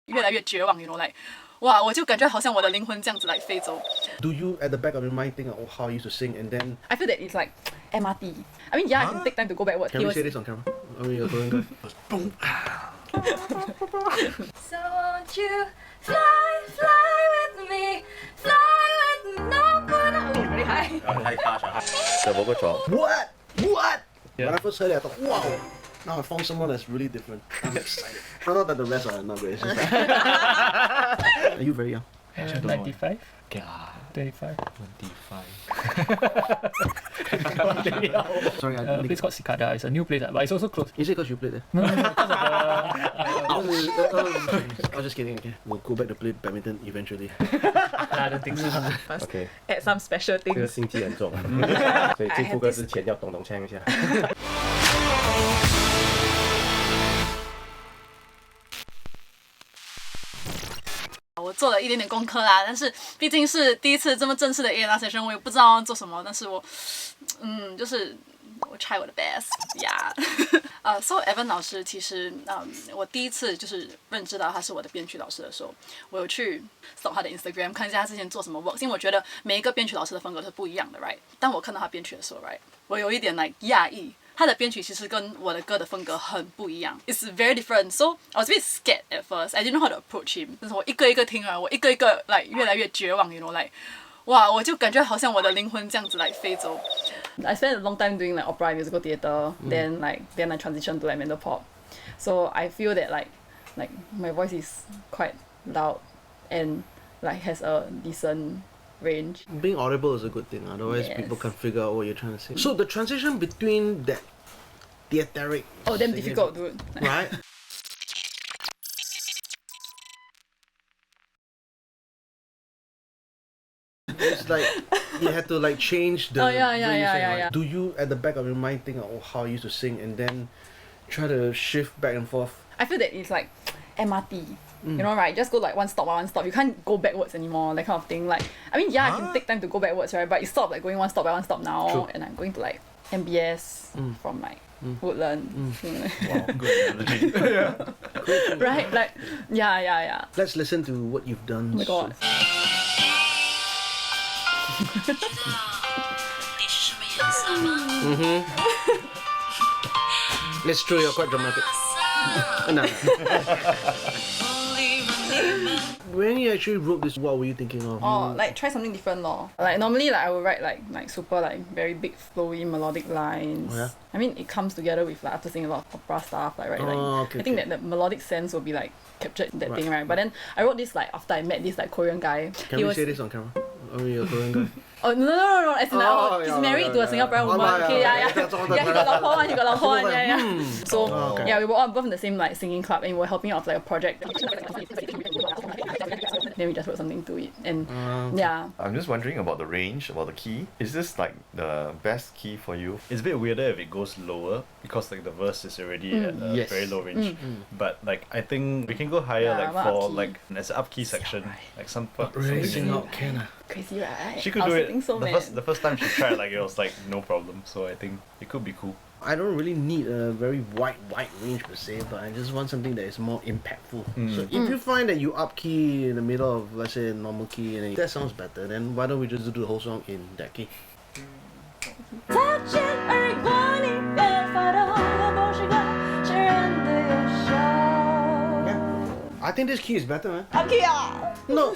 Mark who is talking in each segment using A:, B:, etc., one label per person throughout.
A: 越来越绝望 ，you know like， 哇，我就感觉好像我的灵魂这样子来飞走。
B: Do you at the back of your mind think, oh, how I used to sing, and then
A: I feel that it's like MRT. I mean, yeah, I can take time to go backwards.
B: can we say this on camera? I mean, you're going good. Boom.
C: So won't you fly, fly with me, fly with me, no, no. Oh, very high.
D: 太卡上，这不够装。
B: What? What?
D: Yeah.
B: When I first heard it, I thought, wow. Now I found someone that's really different. I'm excited. Not that the rest are not great. It's just like... Are you very young?
E: 95? Okay, 25.
D: 25.
B: Sorry,
E: A place called Cicada. It's a new place, but it's also closed.
B: Is it because you played there?
E: No, because of
B: I was just kidding. Okay, we'll go back to play badminton eventually.
E: I don't think so.
D: OK，
A: Add some special
D: 这个
A: things.
D: 心机很重，所以进副歌之前要咚咚锵一下。
A: 我做了一点点功课啦，但是毕竟是第一次这么正式的 A&R session， 我也不知道要做什么，但是我try 我的 best，yeah 。So Evan 老师其实我第一次就是认知到他是我的编曲老师的时候，我有去扫他的 Instagram 看一下他之前做什么 work， 因为我觉得每一个编曲老师的风格是不一样的 ，right？ 当我看到他编曲的时候 ，right， 我有一点讶异。他的编曲其实跟我的歌的风格很不一样 ，It's very different. So I was a bit scared at first. I didn't know how to approach him. 但是我一个一个听啊，我一个一个越来越绝望 ，you know like， 哇，我就感觉好像我的灵魂这样子来飞走。I spent a long time doing like opera and musical theatre, then I transitioned to like mental pop. So I feel that like my voice is quite loud and like has a decent range.
B: Being audible is a good thing, otherwise
A: Yes.
B: people can't figure out what you're trying to say. So the transition between that theateric...
A: Oh, damn
B: singing,
A: difficult, dude.
B: Right? It's like you had to like change the...
A: Oh, yeah,
B: way you
A: yeah,
B: sing,
A: yeah,
B: right?
A: yeah.
B: Do you at the back of your mind think, oh, how I used to sing, and then try to shift back and forth?
A: I feel that it's like MRT. You know, right? Just go like one stop. You can't go backwards anymore, that kind of thing. Like, I mean, yeah, I can take time to go backwards, right? But it's sort of like going one stop by one stop now.
B: True.
A: And I'm going to like MBS from like Woodland.
E: Wow, good analogy.
A: Right? Like, yeah.
B: Let's listen to what you've done.
A: Oh my god.
B: It's true, you're quite dramatic. No. When you actually wrote this, what were you thinking of?
A: Oh, like try something different lor. Like normally like I would write like super like very big flowy melodic lines.
B: Oh, yeah?
A: I mean it comes together with like after singing a lot of opera stuff, like right? Like
B: Okay,
A: I think
B: okay.
A: that the melodic sense will be like captured in that
B: Right,
A: thing, right? But then I wrote this like after I met this like Korean guy.
B: Can we say this on camera? I mean, you're Korean guy.
A: Oh no! As in he's
B: yeah,
A: married
B: yeah,
A: to a
B: yeah.
A: Singaporean
B: Oh,
A: woman.
B: yeah,
A: Okay,
B: yeah,
A: yeah.
B: that's all the
A: Yeah, he got
B: time.
A: lao one, yeah. So
B: Oh, okay.
A: yeah, we were all both in the same like singing club and we were helping out with like a project. Then we just wrote something to it and yeah.
F: I'm just wondering about the range, about the key. Is this like the best key for you?
G: It's a bit weirder if it goes lower because like the verse is already at a
B: Yes.
G: very low range. But like I think we can go higher
A: Yeah,
G: like
A: one
G: for
A: up key.
G: like as an up key section, like some
B: Really
G: something.
B: sing out can
A: Crazy, right?
G: She could
A: I was
G: do it.
A: thinking so, man.
G: The first time she tried, like it was like no problem. So I think it could be cool.
B: I don't really need a very wide range per se, but I just want something that is more impactful. So if you find that you up key in the middle of, let's say, normal key, and that sounds better, then why don't we just do the whole song in that key? I think this key is better, man.
A: Up key, ah.
B: No,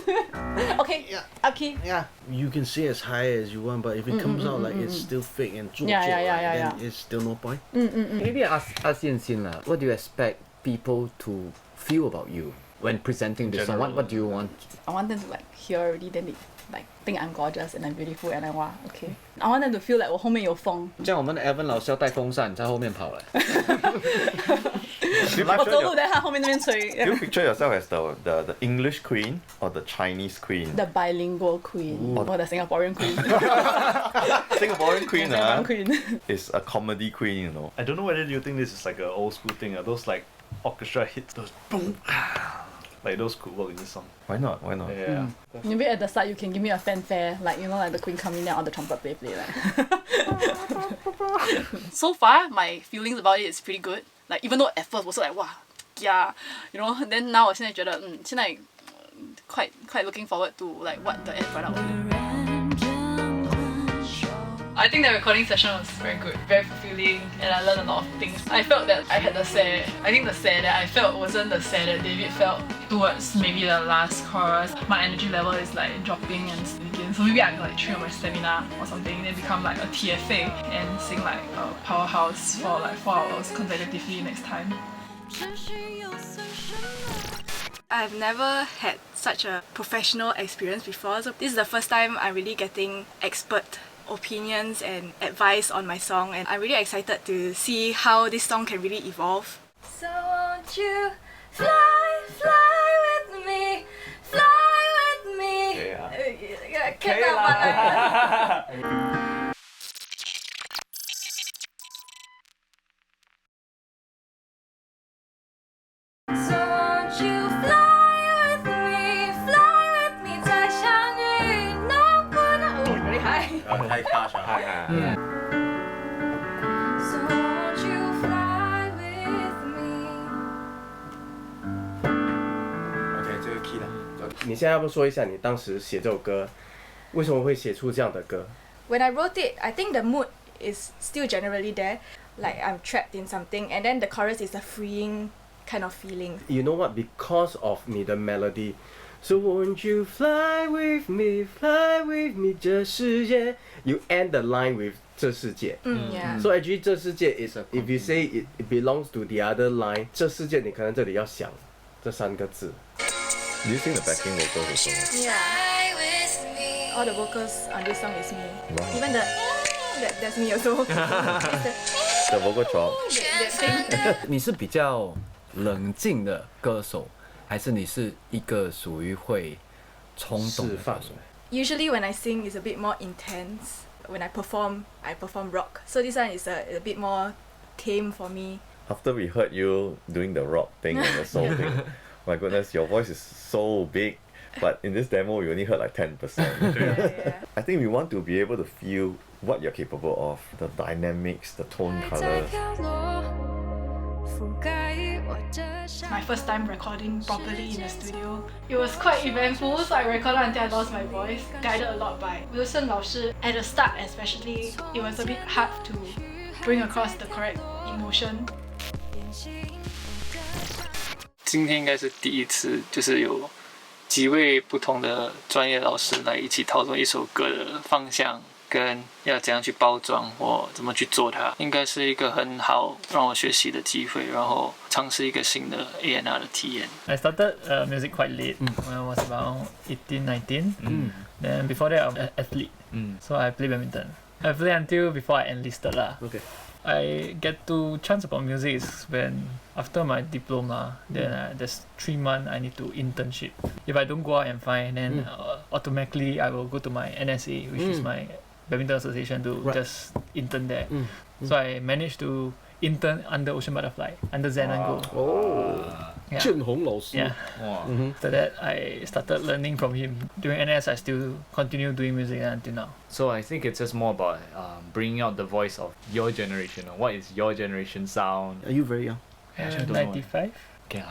A: Okay.
B: Yeah.
A: Up key.
B: yeah, you can say as high as you want, but if it comes out like it's still fake and 做作,
A: Yeah,
B: then it's still no point.
D: Maybe I ask Yanxin lah. What do you expect people to feel about you when presenting this song? What do you want?
A: I want them to like hear already, then they like think I'm gorgeous and I'm beautiful and I'm wow, okay. I want them to feel like 我后面有风。
D: 这样我们的 Evan 老师要带风扇在后面跑嘞。
A: 我走路在他后面那边吹。
F: Do you picture yourself as the English queen or the Chinese queen?
A: The bilingual queen or the Singaporean queen.
F: Singaporean queen,
A: Singaporean queen.
F: is a comedy queen, you know.
G: I don't know whether you think this is like an old school thing. Those like orchestra hits, those boom, like those could work in this song.
F: Why not? Why not?
G: Yeah.
A: Maybe at the start you can give me a fanfare, like you know, like the queen coming down on the trumpet play like. So far, my feelings about it is pretty good. Like even though at first was like wow, yeah, you know. Then now 我现在觉得现在quite looking forward to like what the end product will be. I think the recording session was very good, very fulfilling, and I learned a lot of things. I felt that I had the sad. I think the sad that I felt wasn't the sad that David felt towards maybe the last chorus. My energy level is like dropping and sinking. So maybe I can like train my stamina or something, then become like a TFA and sing like a powerhouse for like 4 hours consecutively next time. I've never had such a professional experience before, so this is the first time I'm really getting expert opinions and advice on my song, and I'm really excited to see how this song can really evolve.
C: So won't you fly, fly with me, fly with me. So won't you fly with me, 再相遇能不能
A: Oh, really high.
B: 太大声，嗨。
C: So won't you fly with me.
B: OK，这个 key 了。
H: 你现在要不说一下你当时写这首歌，为什么会写出这样的歌？
A: When I wrote it, I think the mood is still generally there, like I'm trapped in something, and then the chorus is a freeing kind of feeling.
H: You know what? Because of 你的 melody, so won't you fly with me,这世界 You end the line with 这世界。
A: Yeah.
H: So actually 这世界 is if you say it belongs to the other line, 这世界你可能这里要想这3个字。
F: Do you sing the backing vocals also?
A: Yeah.
C: Fly with me.
A: All the vocals on this song is me.
F: Wow.
A: Even that's me also.
F: The vocal chop.
A: that thing.
D: 你是比较冷静的歌手，还是你是一个属于会冲动的
H: 释放
D: 歌手？
A: Usually when I sing, it's a bit more intense. When I perform rock. So this one is a bit more tame for me.
F: After we heard you doing the rock thing and the soul thing, my goodness, your voice is so big. But in this demo, we only heard like 10%.
A: Yeah.
F: I think we want to be able to feel what you're capable of, the dynamics, the tone colors.
A: My first time recording properly in the studio. It was quite eventful, so I recorded until I lost my voice, guided a lot by Wilson 老师. At the start especially, it was a bit hard to bring across the correct emotion.
E: 今天应该是第一次，就是有几位不同的专业老师来一起讨论一首歌的方向，跟要怎样去包装或怎么去做它，应该是一个很好让我学习的机会，然后尝试一个新的 A&R 的体验。I started music quite late when I was about 18, 19. Then before that, I'm an athlete, so I play badminton. I play until before I enlisted lah.
B: Okay.
E: I get to chance about music is when after my diploma, then there's 3 months I need to internship. If I don't go out and find, then automatically I will go to my NSA, which is my badminton association, to just intern there. So I managed to intern under Ocean Butterfly, under Zen and Go.
H: Oh, 郑红老师。
E: Yeah. After that, I started learning from him. During NS, I still continue doing music until now.
I: So I think it's just more about bringing out the voice of your generation. What is your generation sound?
B: Are you very young?
I: I actually don't know.
E: 95,
I: Okay,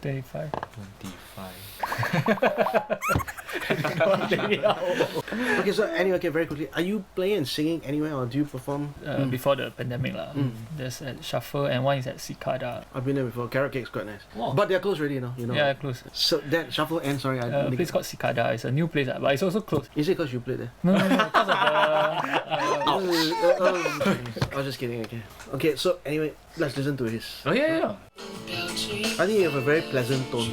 E: 25.
I: 25.
B: Okay, so anyway, okay, very quickly. Are you playing and singing anywhere, or do you perform?
E: Before the pandemic lah. There's at Shuffle and one is at Cicada.
B: I've been there before. Carrot Cake's quite nice.
E: Wow.
B: But they're closed already, you know.
E: Yeah, close.
B: So that Shuffle and sorry, I
E: A place called Cicada. It's a new place, but it's also closed.
B: Is it because you played there?
E: No, because of
B: I was just kidding. Okay. Okay. So anyway, let's listen to his.
I: Oh yeah.
B: I think you have a very pleasant tone.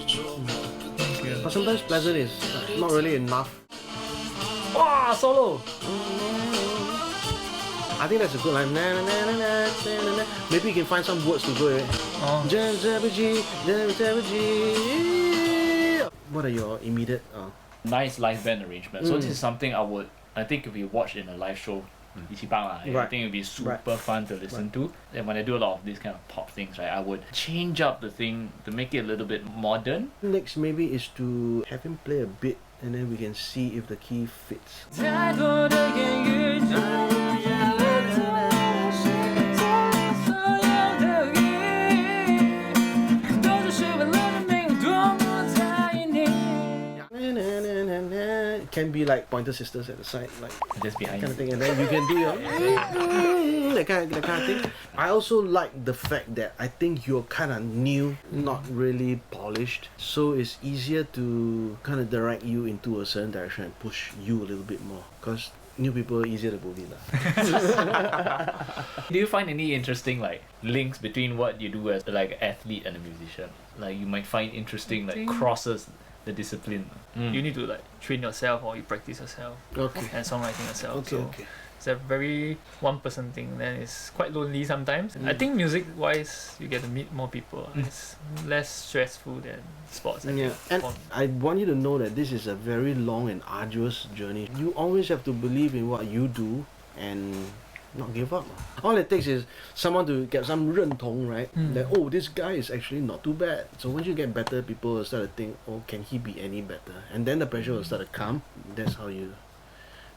B: But sometimes pleasant is not really enough.
E: Wow, solo!
B: I think that's a good line. Na, na, na, na, na, na, na. Maybe you can find some words to go with it.
E: Oh.
B: What are your immediate?
I: Nice live band arrangement. So this is something I think if we watch in a live show, 一起棒啦, I
B: Right.
I: think it would be super fun to listen to. And when I do a lot of these kind of pop things, right, I would change up the thing to make it a little bit modern.
B: Next maybe is to have him play a bit, and then we can see if the key fits. can be like pointer sisters at the side, like
I: Just behind
B: kind of
I: you.
B: thing, and then you can do your that kind of thing. I also like the fact that I think you're kind of new, not really polished, so it's easier to kind of direct you into a certain direction and push you a little bit more, because new people are easier to bully lah.
I: Do you find any interesting like links between what you do as like an athlete and a musician? Like you might find interesting like crosses the discipline.
E: You need to like train yourself or you practice yourself
B: Okay.
E: and songwriting yourself.
B: Okay,
E: So
B: okay.
E: it's a very one person thing. Then it's quite lonely sometimes. I think music wise you get to meet more people. It's less stressful than sports. I
B: Yeah,
E: think,
B: and
E: for me.
B: I want you to know that this is a very long and arduous journey. You always have to believe in what you do and not give up. All it takes is someone to get some 认同, right? That, oh, this guy is actually not too bad. So once you get better, people will start to think, oh, can he be any better? And then the pressure will start to come. That's how you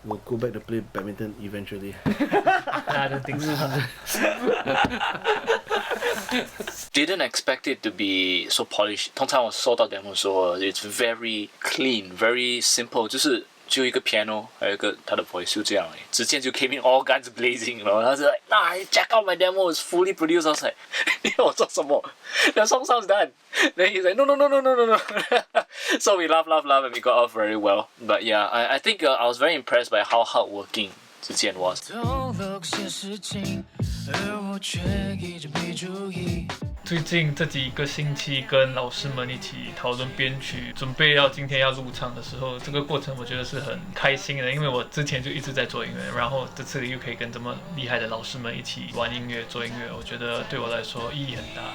B: will go back to play badminton eventually.
E: I don't think so.
J: Didn't expect it to be so polished. 通常我收到 demo 说 it's very clean, very simple， 就一个 piano， 还有一个他的 voice 就这样而已。之前就 came in all guns blazing， 然后他是 like nah, check out my demo, it's fully produced. I was like 你要我做什么 The song sounds done. Then he's like no. So we laugh and we got off very well. But yeah, I think I was very impressed by how hardworking Zijian was.
C: 透露些事情，而我却一直没注意。
E: 最近这几个星期跟老师们一起讨论编曲，准备今天要入场的时候，这个过程我觉得是很开心的，因为我之前就一直在做音乐，然后这次又可以跟这么厉害的老师们一起玩音乐、做音乐，我觉得对我来说意义很大。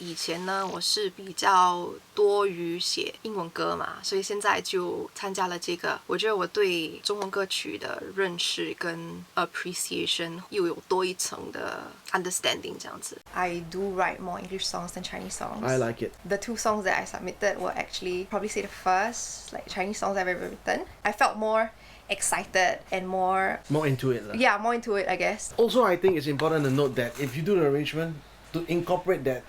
K: 以前呢，我是比较多于写英文歌嘛，所以现在就参加了这个。我觉得我对中文歌曲的认识跟 appreciation 又有多一层的 understanding 这样子。I do write more English songs than Chinese songs.
B: I like it.
K: The two songs that I submitted were actually probably say the first like Chinese songs I've ever written. I felt more excited and more
B: into it.
K: Yeah, more into it, I guess.
B: Also, I think it's important to note that if you do the arrangement, to incorporate that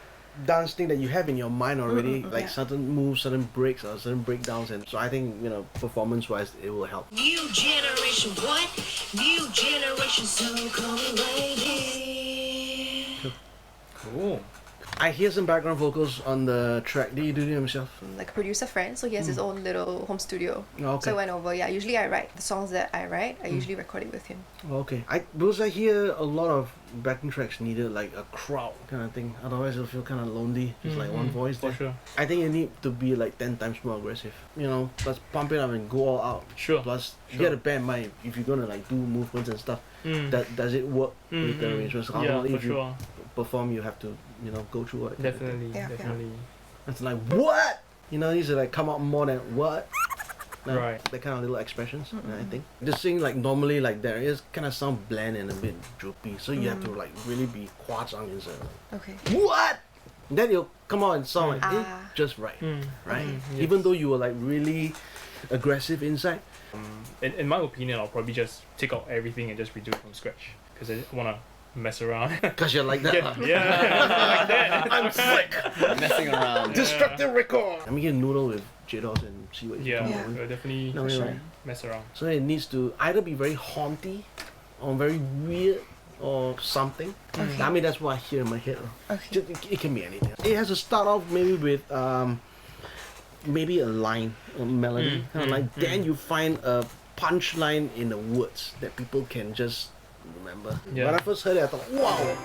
B: dance thing that you have in your mind already, like certain moves, certain breaks, or certain breakdowns, and so I think, you know, performance-wise, it will help.
C: New generation, what? New generation, so call me lady.
B: Cool. I hear some background vocals on the track. Did you do them yourself?
K: Like a producer friend, so he has his own little home studio.
B: Okay.
K: So I went over. Yeah, usually I write the songs that I write. I usually record it with him.
B: Okay. Because I hear a lot of backing tracks needed like a crowd kind of thing. Otherwise, it'll feel kind of lonely. Just like one voice there.
I: For sure.
B: I think you need to be like 10 times more aggressive. You know, let's pump it up and go all out.
I: Sure.
B: Plus, you gotta bear in mind if you're gonna like do movements and stuff. That does it work with the arrangements?
I: Yeah,
B: Ultimately,
I: for
B: if you
I: sure.
B: perform, you have to, you know, go through it.
I: Definitely,
K: Yeah,
I: definitely.
B: It's like what? You know, these are like come out more than what? Like,
I: Right.
B: that kind of little expressions. I think just sing like normally like there is kind of sound bland and a bit droopy, so you have to like really be 夸张 inside.
K: Okay.
B: What? Then you'll come out and sound like
K: Ah.
B: just right, right?
I: Yes.
B: Even though you were like really aggressive inside.
L: In my opinion, I'll probably just take out everything and just redo it from scratch because I want to mess around.
B: Cause you're like that.
L: yeah, like that.
B: I'm sick.
D: Messing around.
B: Destructive record. I mean, you can noodle with J.Dos and see what you
L: Yeah,
B: come up with.
L: we'll definitely
B: No, you're right.
L: mess around.
B: So it needs to either be very haunty or very weird or something. I mean, that's what I hear in my head.
K: Okay.
B: It can be anything. It has to start off maybe with maybe a line, a melody, kind of like. Then you find a punchline in the words that people can just remember.
L: Yeah.
B: When I first heard it, I thought, wow!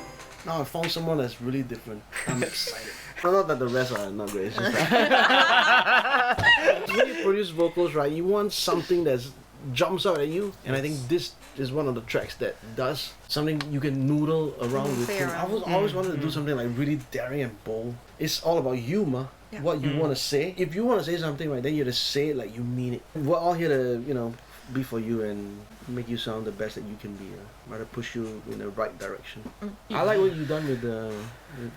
B: Now I found someone that's really different. I'm excited. Not that the rest are not great. It's just that when you produce vocals, right, you want something that jumps out at you, and I think this is one of the tracks that does something you can noodle around with.
K: Play
B: I
K: around.
B: always wanted to do something like really daring and bold. It's all about humor.
K: Yeah.
B: What you want to say. If you want to say something, right, then you have to say it like you mean it. We're all here to, you know, be for you and make you sound the best that you can be. Rather push you in the right direction. I like what you've done with the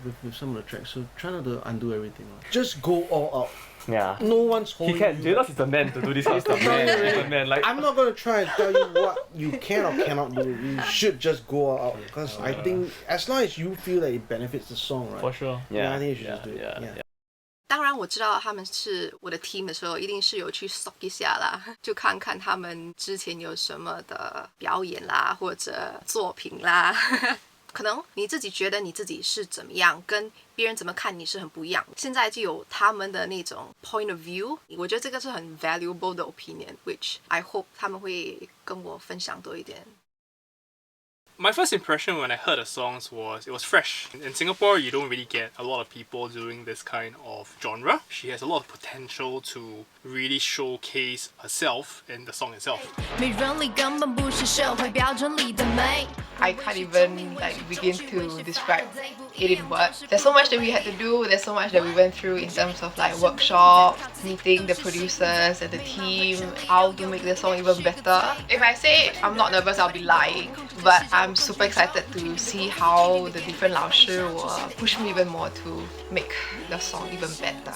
B: with some of the tracks. So try not to undo everything. Just go all out.
H: Yeah.
B: No one's holding
H: He can.
B: you.
H: J.Dos is the man to do this kind of stuff. He's the man. Like,
B: I'm not gonna try and tell you what you can or cannot do. You should just go all out because I think as long as you feel that it benefits the song, right?
L: For sure.
B: Yeah, I think you should just do it.
H: yeah.
B: Yeah.
K: 当然我知道他们是我的 team 的时候，一定是有去搜一下啦，就看看他们之前有什么的表演啦，或者作品啦。可能你自己觉得你自己是怎么样，跟别人怎么看你是很不一样。现在就有他们的那种 point of view， 我觉得这个是很 valuable 的 opinion，which I hope 他们会跟我分享多一点。
L: My first impression when I heard the songs was it was fresh. In Singapore, you don't really get a lot of people doing this kind of genre. She has a lot of potential to really showcase herself in the song itself.
K: I can't even begin to describe it in words. There's so much that we had to do. There's so much that we went through in terms of workshop, meeting the producers and the team, how to make the song even better. If I say I'm not nervous, I'll be lying. But I'm super excited to see how the different 老师 will push me even more to make the song even better.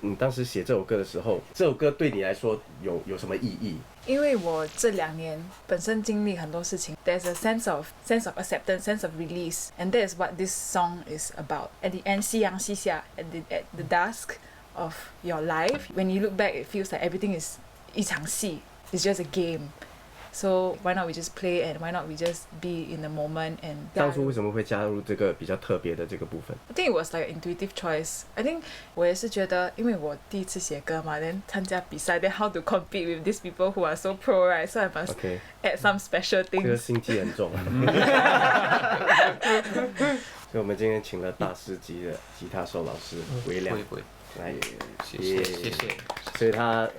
H: 你当时写这首歌的时候，这首歌对你来说有什么意义？
M: 因为我这2年本身经历很多事情 ，there's a sense of acceptance, sense of release, and that is what this song is about. At the end, 夕阳西下 at the dusk of your life, when you look back, it feels like everything is 一场戏 it's just a game. So why not we just play and why not we just be in the moment and
H: 当初为什么会加入这个比较特别的这个部分？
M: I think it was like an intuitive choice. I think 我也是觉得，因为我第一次写歌嘛 then 参加比赛 then how to compete with these people who are so pro, right? So I must add some special
H: 这个
M: things.
H: 心机很重。所以我们今天请了大师级的吉他手老师微亮来，
D: 谢谢。
H: 所以他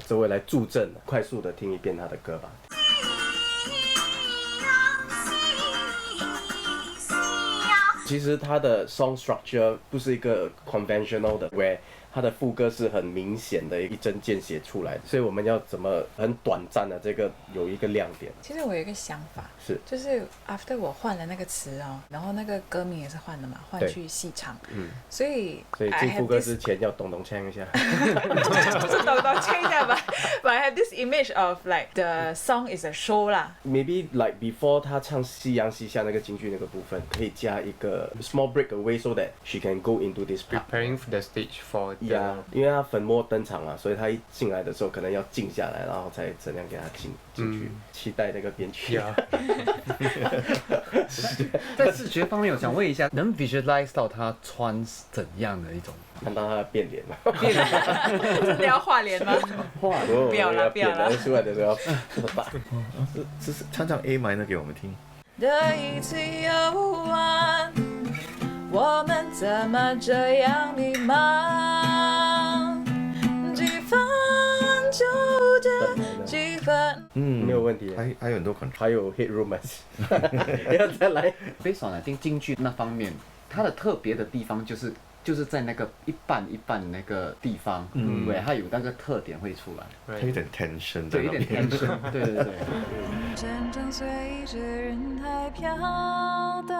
H: 周围来助阵，快速的听一遍他的歌吧。其实他的 song structure 不是一个 conventional 的 where 它的副歌是很明显的一针见血出来的，所以我们要怎么很短暂的这个有一个亮点。
M: 其实我有一个想法，
H: 是
M: 就是 after 我换了那个词哦，然后那个歌名也是换了嘛，换去细唱，所以
H: 进副歌之前要咚咚锵一下，
M: 不是咚咚锵一下吧，but I have this image of like the song is a show 啦。
H: Maybe like before 他唱夕阳西下那个京剧那个部分，可以加一个 small break away so that she can go into this
D: preparing the stage for
H: yeah， 因为他粉墨登场嘛，所以他一进来的时候可能要静下来，然后才怎样给他进去，期待那个编曲。
D: 在视觉方面，我想问一下，能 visualize 到他穿怎样的一种？
H: 看到他的变脸吗？
M: 真的要画脸吗？
H: 画，
M: 不要了，不要了。
H: 出来的时候打。
F: 是唱唱 A minor 给我们听。
M: 这一次游玩，我们怎么这样迷茫？几分就这几分。
H: 没有问题。
F: 还有很多 control，
H: 还有 hit romance， 要再来。
D: 非常难听京剧那方面，它的特别的地方就是在那个一半一半那个地方，对，它有那个特点会出来，
F: 它有点 tension 在
D: 对，有
F: 那边。
D: 点 tension， 对。
M: 真正随着人海飘荡。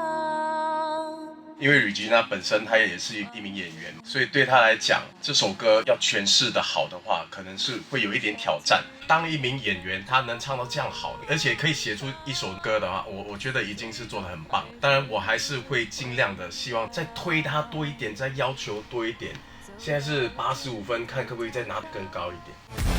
N: 因为 Regina 本身她也是一名演员，所以对她来讲，这首歌要诠释的好的话，可能是会有一点挑战。当一名演员，她能唱到这样好的，而且可以写出一首歌的话，我觉得已经是做得很棒。当然，我还是会尽量的希望再推她多一点，再要求多一点。现在是85分，看可不可以再拿得更高一点。